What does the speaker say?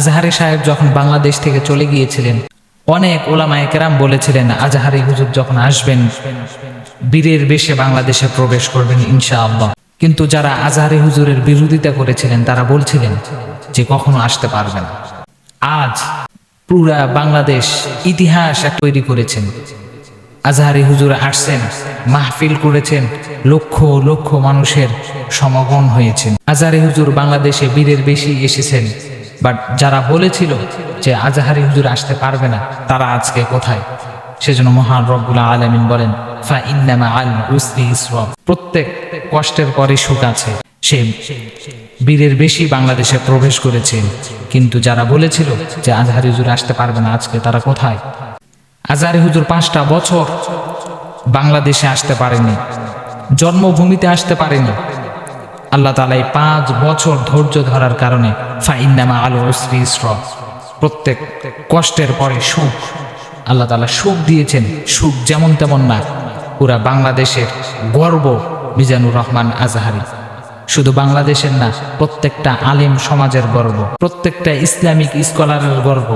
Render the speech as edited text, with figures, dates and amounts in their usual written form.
আজহারি সাহেব যখন বাংলাদেশ থেকে চলে গিয়েছিলেন, অনেক ওলামায়ে কেরাম বলেছিলেন আজহারি হুজুর যখন আসবেন বীরের বেশে বাংলাদেশে প্রবেশ করবেন ইনশাআল্লাহ। কিন্তু যারা আজহারি হুজুরের বিরোধিতা করেছিলেন তারা বলছিলেন যে কখনো আসতে পারবে না। আজ পুরা বাংলাদেশ ইতিহাস তৈরি করেছেন। আজহারি হুজুর আসছেন, মাহফিল করেছেন, লক্ষ লক্ষ মানুষের সমাগম হয়েছেন। আজহারি হুজুর বাংলাদেশে বীরের বেশি এসেছেন, বাট যারা বলেছিল যে আজহারি হুজুর আসতে পারবে না তারা আজকে কোথায়? সেজন্য মহান রব্বুল আলামিন বলেন ফা ইন্না মাআল উসরি ইসরা, প্রত্যেক কষ্টের পরে সুখ আছে। সে বীরের বেশি বাংলাদেশে প্রবেশ করেছে, কিন্তু যারা বলেছিল যে আজহারি হুজুর আসতে পারবে না আজকে তারা কোথায়? আজহারি হুজুর 5টা বছর বাংলাদেশে আসতে পারেনি, জন্মভূমিতে আসতে পারেনি। আল্লাহ তাআলা এই 5 বছর ধৈর্য ধরার কারণে ফা ইন্না মাআল উসরি ইসরা, প্রত্যেক কষ্টের পরে সুখ, আল্লাহ তাআলা সুখ দিয়েছেন। সুখ যেমন তেমন না, পুরা বাংলাদেশের গর্ব মিজানুর রহমান আজহারি। শুধু বাংলাদেশের না, প্রত্যেকটা আলেম সমাজের গর্ব, প্রত্যেকটা ইসলামিক স্কলারের গর্ব।